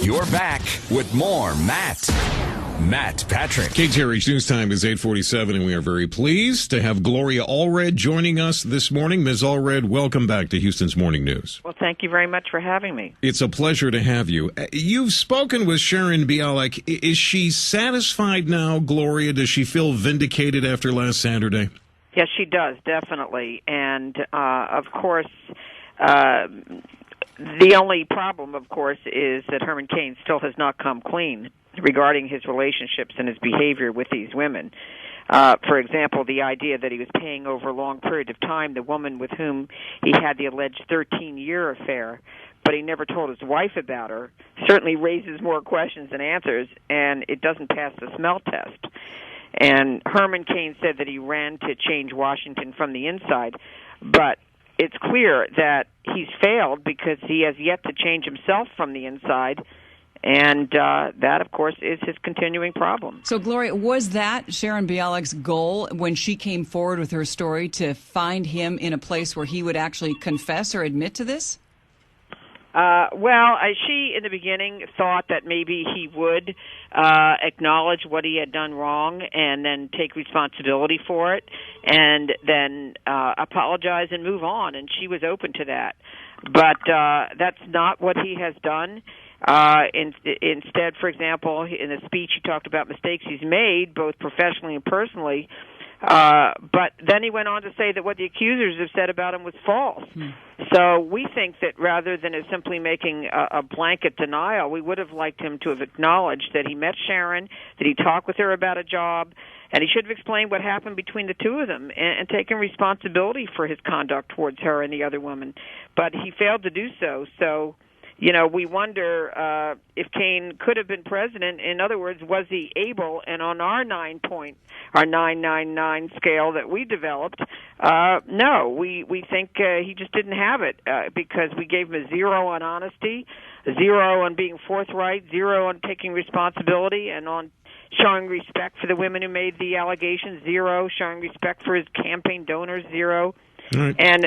You're back with more Matt Patrick. KTRH News Time is 8:47, and we are very pleased to have Gloria Allred joining us this morning. Ms. Allred, welcome back to Houston's Morning News. Well, thank you very much for having me. It's a pleasure to have you. You've spoken with Sharon Bialik. Is she satisfied now, Gloria? Does she feel vindicated after last Saturday? Yes, she does, definitely. And, of course, the only problem, of course, is that Herman Cain still has not come clean regarding his relationships and his behavior with these women. For example, the idea that he was paying over a long period of time the woman with whom he had the alleged 13-year affair, but he never told his wife about her, certainly raises more questions than answers, and it doesn't pass the smell test. And Herman Cain said that he ran to change Washington from the inside, but it's clear that he's failed because he has yet to change himself from the inside, and that, of course, is his continuing problem. So, Gloria, was that Sharon Bialik's goal when she came forward with her story, to find him in a place where he would actually confess or admit to this? She, in the beginning, thought that maybe he would acknowledge what he had done wrong and then take responsibility for it and then apologize and move on, and she was open to that. But that's not what he has done. Instead, for example, in the speech he talked about mistakes he's made, both professionally and personally, but then he went on to say that what the accusers have said about him was false. So we think that rather than simply making a blanket denial, we would have liked him to have acknowledged that he met Sharon, that he talked with her about a job, and he should have explained what happened between the two of them and taken responsibility for his conduct towards her and the other woman. But he failed to do so. So, we wonder if Cain could have been president. In other words, was he able? And on our 999 scale that we developed, no, we think he just didn't have it because we gave him a 0 on honesty, a 0 on being forthright, 0 on taking responsibility, and on showing respect for the women who made the allegations, 0, showing respect for his campaign donors, 0. Right. And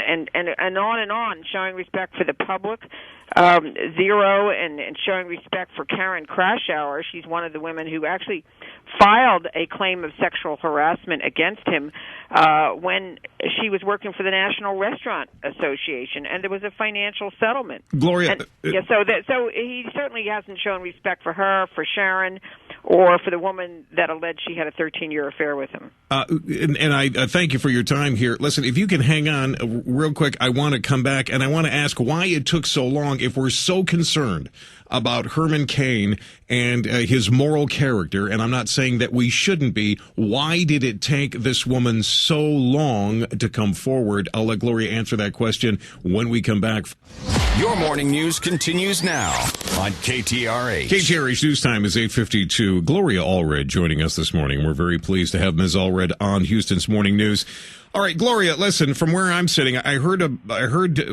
on, showing respect for the public, 0, and showing respect for Karen Krashour. She's one of the women who actually filed a claim of sexual harassment against him when she was working for the National Restaurant Association, and there was a financial settlement. Gloria, so he certainly hasn't shown respect for her, for Sharon, or for the woman that alleged she had a 13-year affair with him. And I thank you for your time here. Listen, if you can hang on real quick, I want to come back, and I want to ask why it took so long if we're so concerned about Herman Cain and his moral character, and I'm not saying that we shouldn't be. Why did it take this woman so long to come forward? I'll let Gloria answer that question when we come back. Your morning news continues now on KTRH. KTRH News Time is 8:52. Gloria Allred joining us this morning. We're very pleased to have Ms. Allred on Houston's Morning News. All right, Gloria, listen, from where I'm sitting, I heard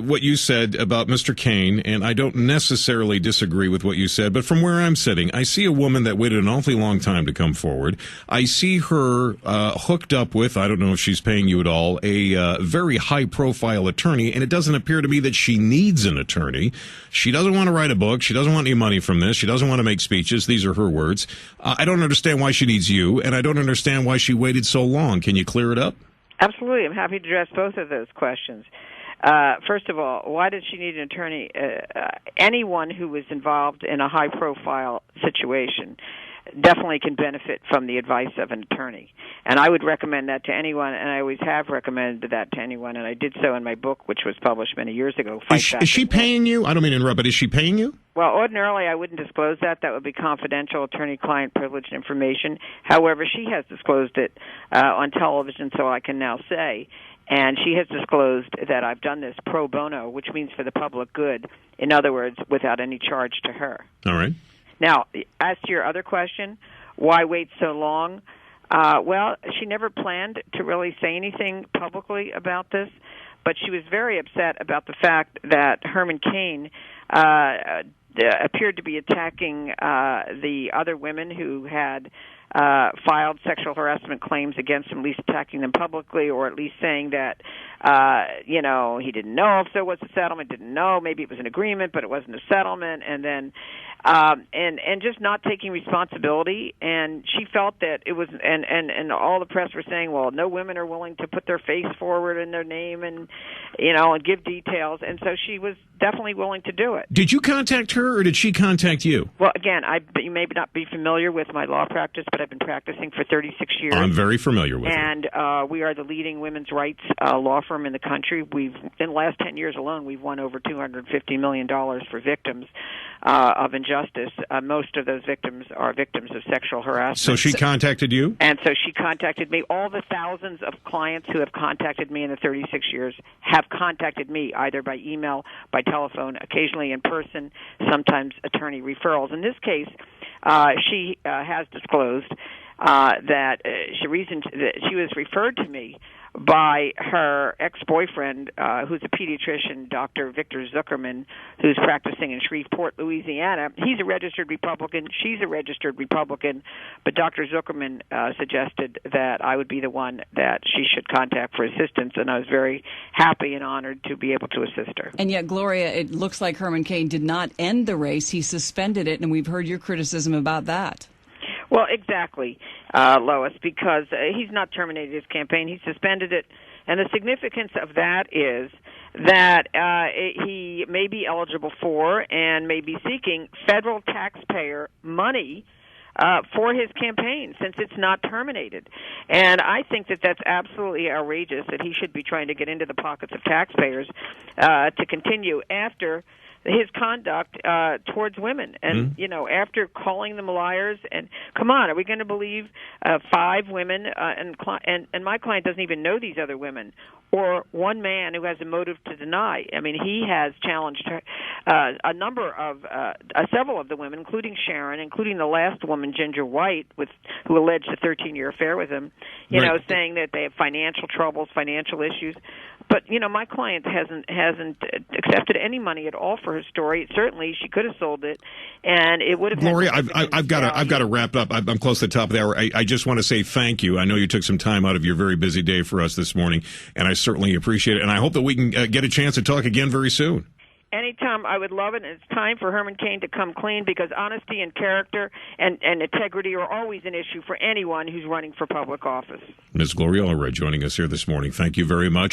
what you said about Mr. Cain, and I don't necessarily disagree with what you said, but from where I'm sitting, I see a woman that waited an awfully long time to come forward. I see her hooked up with, I don't know if she's paying you at all, a very high-profile attorney, and it doesn't appear to me that she needs an attorney. She doesn't want to write a book. She doesn't want any money from this. She doesn't want to make speeches. These are her words. I don't understand why she needs you, and I don't understand why she waited so long. Can you clear it up? Absolutely. I'm happy to address both of those questions. First of all, why did she need an attorney? Anyone who was involved in a high-profile situation definitely can benefit from the advice of an attorney. And I would recommend that to anyone, and I always have recommended that to anyone, and I did so in my book, which was published many years ago. Is she paying you? I don't mean to interrupt, but is she paying you? Well, ordinarily, I wouldn't disclose that. That would be confidential attorney-client privileged information. However, she has disclosed it on television, so I can now say. And she has disclosed that I've done this pro bono, which means for the public good. In other words, without any charge to her. All right. Now, as to your other question, why wait so long? Well, she never planned to really say anything publicly about this, but she was very upset about the fact that Herman Cain appeared to be attacking the other women who had filed sexual harassment claims against him, at least attacking them publicly, or at least saying that, he didn't know if there was a settlement, didn't know, maybe it was an agreement, but it wasn't a settlement, and then and just not taking responsibility. And she felt that it was, and all the press were saying, well, no women are willing to put their face forward and their name and, and give details. And so she was definitely willing to do it. Did you contact her, or did she contact you? Well, again, you may not be familiar with my law practice, but I've been practicing for 36 years. I'm very familiar with it. And we are the leading women's rights law firm in the country. In the last 10 years alone, we've won over $250 million for victims of injustice. Most of those victims are victims of sexual harassment. So she contacted you? And so she contacted me. All the thousands of clients who have contacted me in the 36 years have contacted me either by email, by telephone, occasionally in person, sometimes attorney referrals. In this case, she has disclosed that she was referred to me by her ex-boyfriend, who's a pediatrician, Dr. Victor Zuckerman, who's practicing in Shreveport, Louisiana. He's a registered Republican. She's a registered Republican. But Dr. Zuckerman suggested that I would be the one that she should contact for assistance, and I was very happy and honored to be able to assist her. And yet, Gloria, it looks like Herman Cain did not end the race. He suspended it, and we've heard your criticism about that. Well, exactly, Lois, because he's not terminated his campaign. He suspended it. And the significance of that is that he may be eligible for and may be seeking federal taxpayer money for his campaign, since it's not terminated. And I think that that's absolutely outrageous, that he should be trying to get into the pockets of taxpayers to continue after his conduct towards women. And, after calling them liars, and come on, are we going to believe 5 women, and my client doesn't even know these other women, or one man who has a motive to deny? I mean, he has challenged a number of, several of the women, including Sharon, including the last woman, Ginger White, who alleged a 13-year affair with him, saying that they have financial troubles, financial issues. But, my client hasn't accepted any money at all for her story. Certainly, she could have sold it, and it would have. Gloria, I've got to wrap up. I'm close to the top of the hour. I just want to say thank you. I know you took some time out of your very busy day for us this morning, and I certainly appreciate it. And I hope that we can get a chance to talk again very soon. Anytime, I would love it. And it's time for Herman Cain to come clean, because honesty and character and integrity are always an issue for anyone who's running for public office. Ms. Gloria Allred joining us here this morning. Thank you very much.